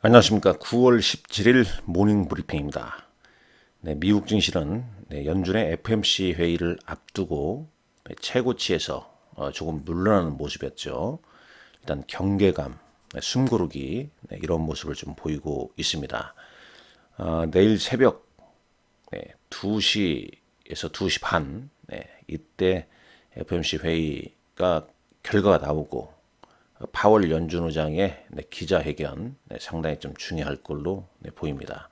안녕하십니까. 9월 17일 모닝 브리핑입니다. 미국 증시는 연준의 FMC 회의를 앞두고 최고치에서 조금 물러나는 모습이었죠. 일단 경계감, 숨고르기 이런 모습을 좀 보이고 있습니다. 내일 새벽 2시에서 2시 반 이때 FMC 회의가 결과가 나오고 파월 연준 의장의 기자회견 상당히 좀 중요할 걸로 보입니다.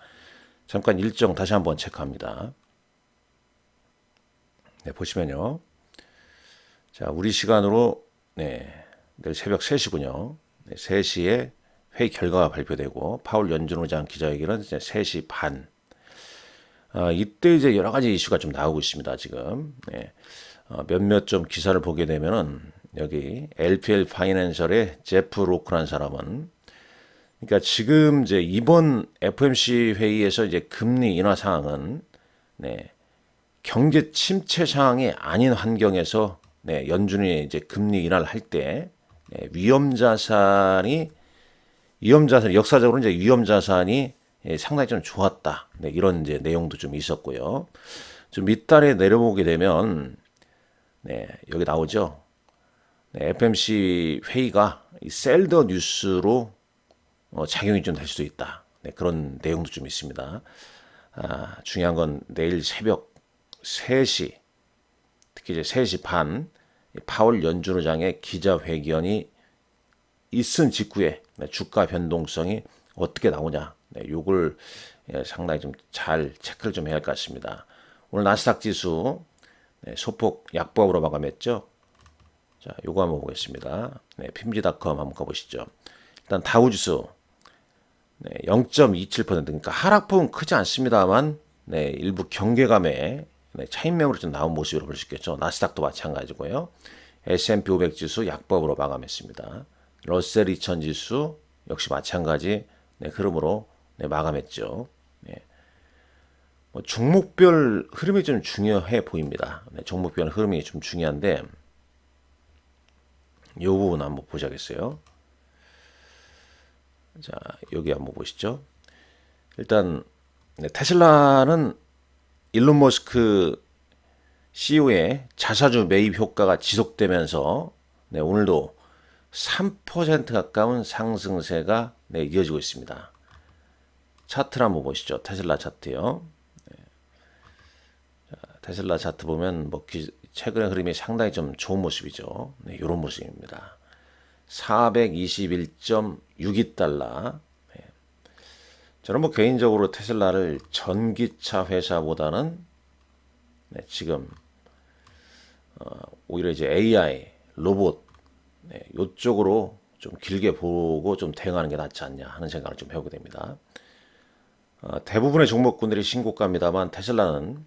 잠깐 일정 다시 한번 체크합니다. 보시면요. 자, 우리 시간으로 내일 새벽 3시군요. 3시에 회의 결과가 발표되고 파월 연준 의장 기자회견은 이제 3시 반. 이때 이제 여러 가지 이슈가 좀 나오고 있습니다. 지금 몇몇 좀 기사를 보게 되면은 여기 LPL 파이낸셜의 제프 로크라는 사람은 그러니까 지금 이제 이번 FOMC 회의에서 이제 금리 인하 상황은 경제 침체 상황이 아닌 환경에서 연준이 이제 금리 인하를 할 때 위험 자산이 역사적으로 이제 위험 자산이 상당히 좀 좋았다. 이런 이제 내용도 좀 있었고요. 좀 밑단에 내려보게 되면 여기 나오죠. FMC 회의가 셀더 뉴스로 작용이 좀 될 수도 있다. 그런 내용도 좀 있습니다. 중요한 건 내일 새벽 3시, 특히 이제 3시 반 파월 연준 의장의 기자회견이 있은 직후에 주가 변동성이 어떻게 나오냐. 요걸 상당히 좀 잘 체크를 좀 해야 할 것 같습니다. 오늘 나스닥 지수 소폭 약보합으로 마감했죠. 자, 요거 한번 보겠습니다. 핌지닷컴 한번 가보시죠. 일단 다우지수 0.27% 그러니까 하락폭은 크지 않습니다만 일부 경계감에 차익매물이 좀 나온 모습으로 볼 수 있겠죠. 나스닥도 마찬가지고요. S&P 500 지수 약보합으로 마감했습니다. 러셀 2000 지수 역시 마찬가지 흐름으로 마감했죠. 뭐 종목별 흐름이 좀 중요해 보입니다. 종목별 흐름이 좀 중요한데 이 부분 한번 보자겠어요. 자, 여기 한번 보시죠. 일단 테슬라는 일론 머스크 CEO의 자사주 매입 효과가 지속되면서 오늘도 3% 가까운 상승세가 이어지고 있습니다. 차트를 한번 보시죠. 테슬라 차트요. 테슬라 차트 보면 뭐 최근의 흐름이 상당히 좀 좋은 모습이죠. 이런 모습입니다. 421.62달러. 저는 뭐 개인적으로 테슬라를 전기차 회사보다는 지금 오히려 이제 AI, 로봇 이쪽으로 좀 길게 보고 좀 대응하는 게 낫지 않냐 하는 생각을 좀 해보게 됩니다. 대부분의 종목군들이 신고가입니다만 테슬라는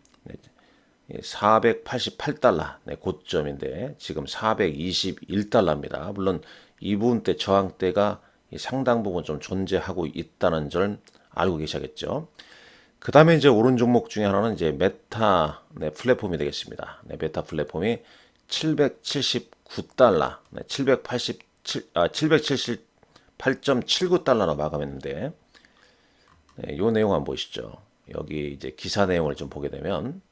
488달러 고점인데 지금 421달러입니다. 물론 이 부분대 저항대가 상당 부분 좀 존재하고 있다는 점 알고 계셔야겠죠. 그 다음에 이제 오른 종목 중에 하나는 이제 메타 플랫폼이 되겠습니다. 메타 플랫폼이 779달러, 778.79달러로 마감했는데, 요 내용 한번 보시죠. 여기 이제 기사 내용을 좀 보게 되면,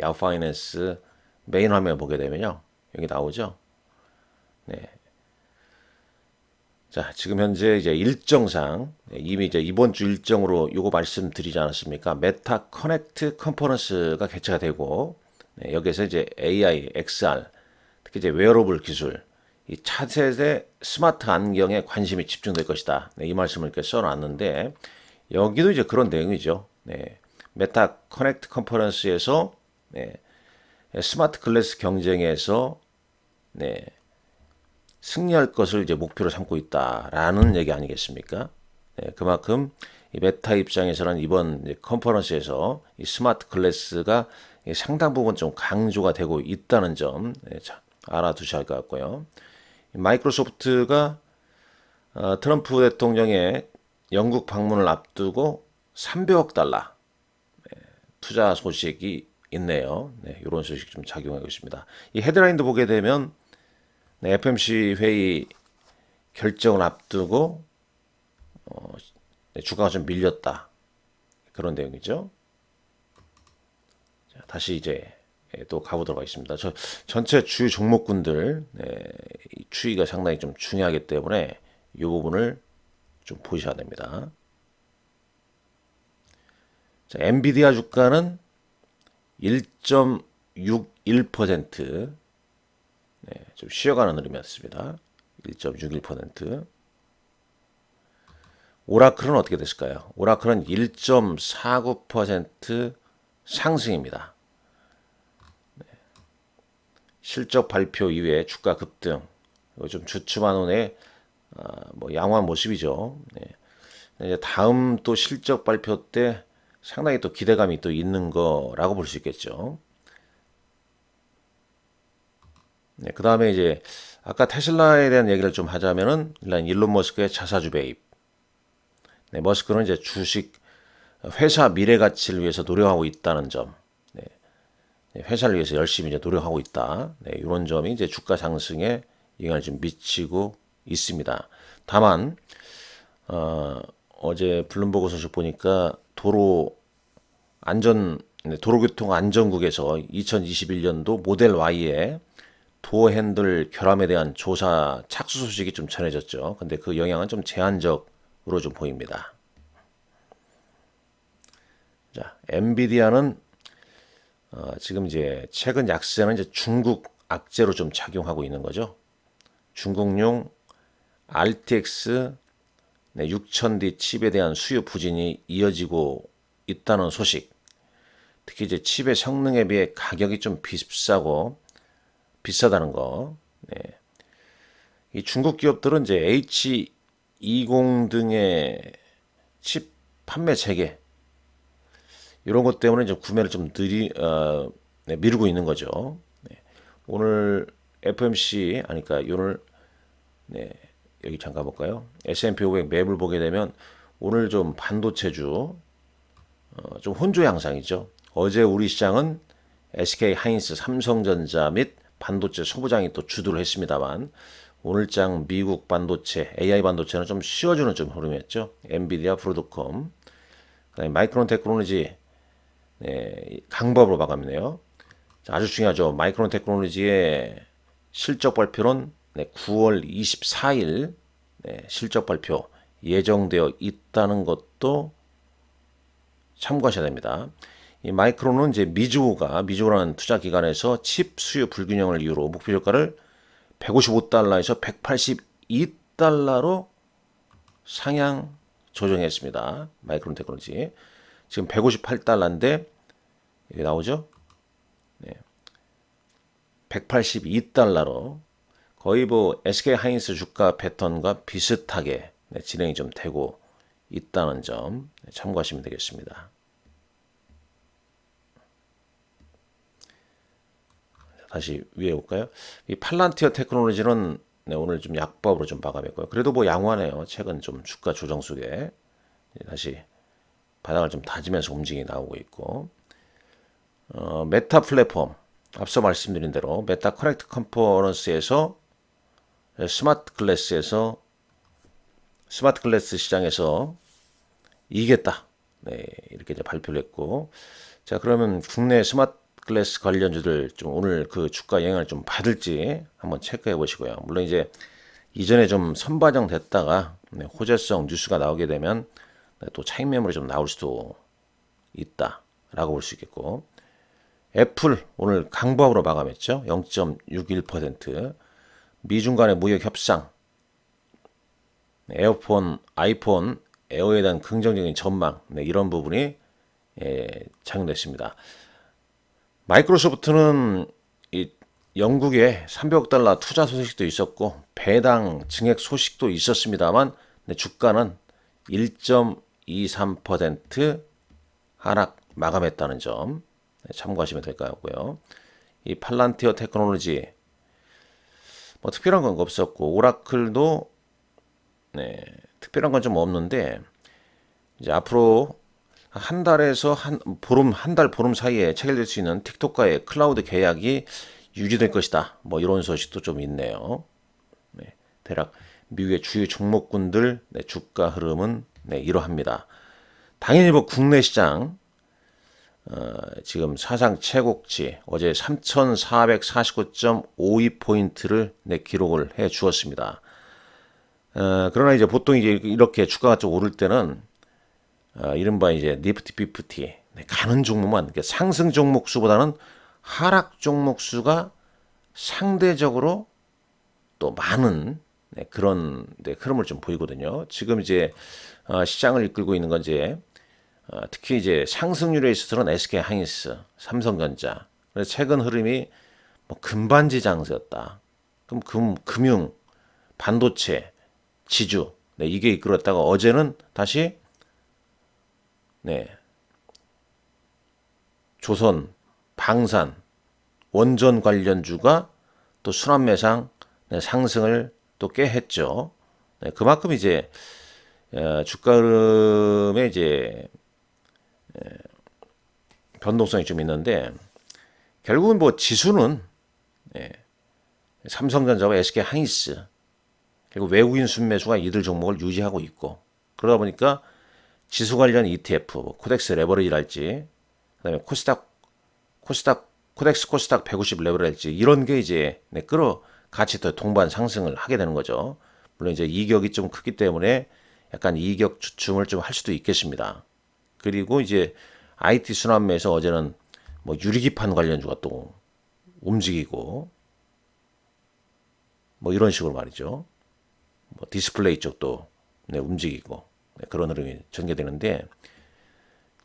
야후 파이낸스 메인 화면 보게 되면요. 여기 나오죠. 자, 지금 현재 이제 일정상 이미 이제 이번 주 일정으로 요거 말씀드리지 않았습니까? 메타 커넥트 컨퍼런스가 개최가 되고 여기에서 이제 AI, XR, 특히 이제 웨어러블 기술, 이 차세대 스마트 안경에 관심이 집중될 것이다. 이 말씀을 이렇게 써놨는데 여기도 이제 그런 내용이죠. 메타 커넥트 컨퍼런스에서 스마트 글래스 경쟁에서 승리할 것을 이제 목표로 삼고 있다라는 얘기 아니겠습니까? 그만큼 이 메타 입장에서는 이번 컨퍼런스에서 이 스마트 글래스가 상당 부분 좀 강조가 되고 있다는 점 알아두셔야 할 것 같고요. 마이크로소프트가 트럼프 대통령의 영국 방문을 앞두고 300억 달러 투자 소식이 있네요. 이런 소식 좀 작용하고 있습니다. 이 헤드라인도 보게 되면 FMC 회의 결정을 앞두고 주가가 좀 밀렸다. 그런 내용이죠. 자, 다시 이제 또 가보도록 하겠습니다. 전체 주요 종목군들 이 추이가 상당히 좀 중요하기 때문에 이 부분을 좀 보셔야 됩니다. 자, 엔비디아 주가는 1.61%, 좀 쉬어가는 흐름이었습니다. 1.61%. 오라클은 어떻게 됐을까요? 오라클은 1.49% 상승입니다. 실적 발표 이후에 주가 급등, 좀 주춤한 후에 뭐 양호한 모습이죠. 이제 다음 또 실적 발표 때 상당히 또 기대감이 또 있는 거라고 볼 수 있겠죠. 그 다음에 이제 아까 테슬라에 대한 얘기를 좀 하자면은 일단 일론 머스크의 자사주 배입. 머스크는 이제 주식 회사 미래 가치를 위해서 노력하고 있다는 점. 회사를 위해서 열심히 이제 노력하고 있다. 이런 점이 이제 주가 상승에 영향을 좀 미치고 있습니다. 다만 어제 블룸버그 소식 보니까 도로교통 안전국에서 2021년도 모델 Y의 도어 핸들 결함에 대한 조사 착수 소식이 좀 전해졌죠. 근데 그 영향은 좀 제한적으로 좀 보입니다. 자, 엔비디아는 지금 이제 최근 약세는 이제 중국 악재로 좀 작용하고 있는 거죠. 중국용 RTX 6000D 칩에 대한 수요 부진이 이어지고 있다는 소식. 특히 이제 칩의 성능에 비해 가격이 좀 비싸다는 거. 이 중국 기업들은 이제 H20 등의 칩 판매 체계 이런 것 때문에 이제 구매를 좀 미루고 있는 거죠. 오늘 FMC 아니까 오늘 여기 잠깐 볼까요? S&P 500 맵을 보게 되면 오늘 좀 반도체주 좀 혼조 양상이죠. 어제 우리 시장은 SK 하이닉스, 삼성전자 및 반도체 소부장이 또 주도를 했습니다만 오늘장 미국 반도체, AI 반도체는 좀 쉬어주는 좀 흐름이었죠. 엔비디아, 브로드컴, 그다음에 마이크론 테크놀로지 강법으로 마감이네요. 아주 중요하죠. 마이크론 테크놀로지의 실적 발표는 9월 24일 실적 발표 예정되어 있다는 것도 참고하셔야 됩니다. 이 마이크론은 이제 미주오라는 투자 기관에서 칩 수요 불균형을 이유로 목표 주가를 155달러에서 182달러로 상향 조정했습니다. 마이크론 테크놀로지. 지금 158달러인데 여기 나오죠? 182달러로 거의 뭐 SK 하이닉스 주가 패턴과 비슷하게 진행이 좀 되고 있다는 점 참고하시면 되겠습니다. 다시 위에 볼까요? 이 팔란티어 테크놀로지는 오늘 좀 약법으로 좀 마감했고요. 그래도 뭐 양호하네요. 최근 좀 주가 조정 속에 다시 바닥을 좀 다지면서 움직임이 나오고 있고, 메타 플랫폼 앞서 말씀드린 대로 메타 커넥트 컨퍼런스에서 스마트 글래스 시장에서 이기겠다. 이렇게 이제 발표를 했고, 자 그러면 국내 스마트 글래스 관련주들 좀 오늘 그 주가 영향을 좀 받을지 한번 체크해 보시고요. 물론 이제 이전에 좀 선반영 됐다가 호재성 뉴스가 나오게 되면 또 차익 매물이 좀 나올 수도 있다라고 볼 수 있겠고, 애플 오늘 강보합으로 마감했죠. 0.61%. 미중 간의 무역 협상, 아이폰 에어에 대한 긍정적인 전망, 이런 부분이 작용됐습니다. 마이크로소프트는 이 영국에 300억 달러 투자 소식도 있었고 배당 증액 소식도 있었습니다만 주가는 1.23% 하락 마감했다는 점 참고하시면 될 것 같고요. 이 팔란티어 테크놀로지 뭐 특별한 건 없었고, 오라클도 특별한 건 좀 없는데 이제 앞으로 한 달에서 한 달 보름 사이에 체결될 수 있는 틱톡과의 클라우드 계약이 유지될 것이다. 뭐 이런 소식도 좀 있네요. 대략 미국의 주요 종목군들 네, 주가 흐름은 네, 이러합니다. 당연히 뭐 국내 시장 지금 사상 최고치 어제 3,449.52포인트를 네, 기록을 해 주었습니다. 그러나 이제 보통 이제 이렇게 주가가 좀 오를 때는 이른바 이제 니프티 피프티 네, 가는 종목만 그러니까 상승 종목 수보다는 하락 종목 수가 상대적으로 또 많은 네, 그런 네, 흐름을 좀 보이거든요. 지금 이제 시장을 이끌고 있는 건 이제 특히 이제 상승률에 있어서는 SK 하이닉스, 삼성전자. 그래서 최근 흐름이 뭐 금반지 장세였다. 그럼 금융, 반도체, 지주 네, 이게 이끌었다가 어제는 다시 네, 조선, 방산, 원전 관련주가 또 순환매상 네, 상승을 또 꽤 했죠. 네, 그만큼 이제 주가 흐름에 이제 변동성이 좀 있는데 결국은 뭐 지수는 삼성전자와 SK 하이닉스 그리고 외국인 순매수가 이들 종목을 유지하고 있고 그러다 보니까 지수 관련 ETF, 뭐 코덱스 레버리지랄지 그다음에 코덱스 코스닥 150 레버리지랄지 이런 게 이제 같이 더 동반 상승을 하게 되는 거죠. 물론 이제 이격이 좀 크기 때문에 약간 이격 주춤을 좀 할 수도 있겠습니다. 그리고 이제 IT 순환매에서 어제는 뭐 유리기판 관련주가 또 움직이고 뭐 이런 식으로 말이죠. 뭐 디스플레이 쪽도 네, 움직이고 네, 그런 흐름이 전개되는데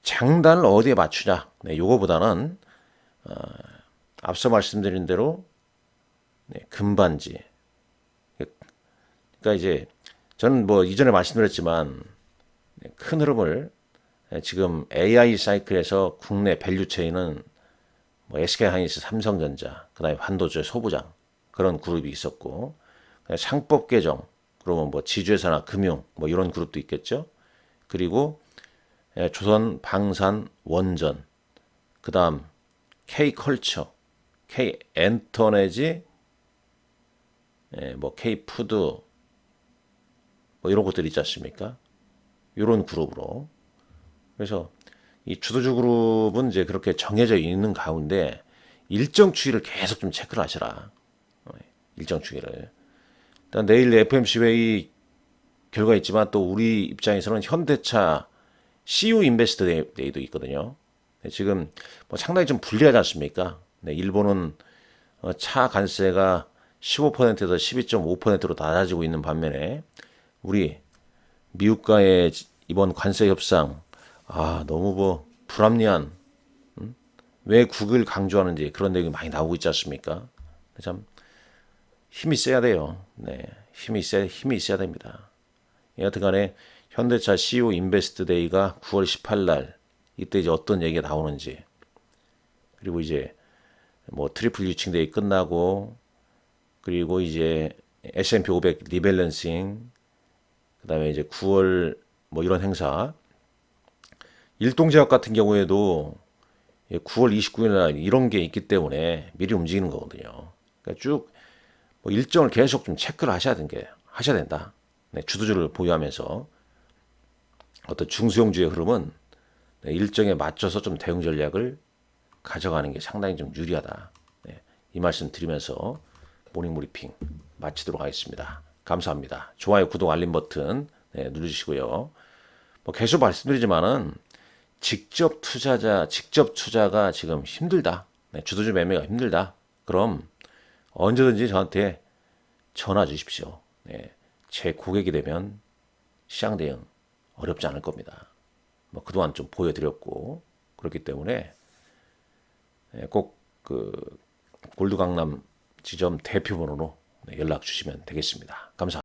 장단을 어디에 맞추냐 네, 요거보다는 앞서 말씀드린 대로 네, 금반지 그러니까 이제 저는 뭐 이전에 말씀드렸지만 네, 큰 흐름을 지금 AI 사이클에서 국내 밸류 체인은 뭐 SK 하이닉스, 삼성전자, 그다음에 반도체 소부장 그런 그룹이 있었고 상법 개정 그러면 뭐 지주회사나 금융 뭐 이런 그룹도 있겠죠. 그리고 조선 방산 원전 그다음 K 컬처, K 엔터내지 뭐 K 푸드 뭐 이런 것들 있지 않습니까? 이런 그룹으로 그래서 이 주도주 그룹은 이제 그렇게 정해져 있는 가운데 일정 추이를 계속 좀 체크를 하시라. 일정 추이를. 일단 내일 FMC 회의 결과 있지만 또 우리 입장에서는 현대차 CU 인베스트 데이도 있거든요. 지금 뭐 상당히 좀 불리하지 않습니까? 네, 일본은 차 관세가 15%에서 12.5%로 낮아지고 있는 반면에 우리 미국과의 이번 관세 협상 너무 뭐 불합리한 왜 국을 강조하는지 그런 내용이 많이 나오고 있지 않습니까? 참 힘이 세야 돼요. 네, 힘이 있어야 됩니다. 여하튼간에 현대차 CEO 인베스트 데이가 9월 18일 날 이때 이제 어떤 얘기가 나오는지 그리고 이제 뭐 트리플 유칭 데이 끝나고 그리고 이제 S&P 500 리밸런싱 그다음에 이제 9월 뭐 이런 행사 일동제약 같은 경우에도 9월 29일 날 이런 게 있기 때문에 미리 움직이는 거거든요. 그러니까 쭉뭐 일정을 계속 좀 체크를 하셔야 된다. 네, 주도주를 보유하면서 어떤 중소형주의 흐름은 네, 일정에 맞춰서 좀 대응 전략을 가져가는 게 상당히 좀 유리하다. 네, 이 말씀 드리면서 모닝 브리핑 마치도록 하겠습니다. 감사합니다. 좋아요, 구독, 알림 버튼 네, 누르시고요. 뭐 계속 말씀드리지만은 직접 투자가 지금 힘들다. 네, 주도주 매매가 힘들다. 그럼 언제든지 저한테 전화 주십시오. 네, 제 고객이 되면 시장 대응 어렵지 않을 겁니다. 뭐 그동안 좀 보여드렸고 그렇기 때문에 꼭 그 골드 강남 지점 대표번호로 연락 주시면 되겠습니다. 감사합니다.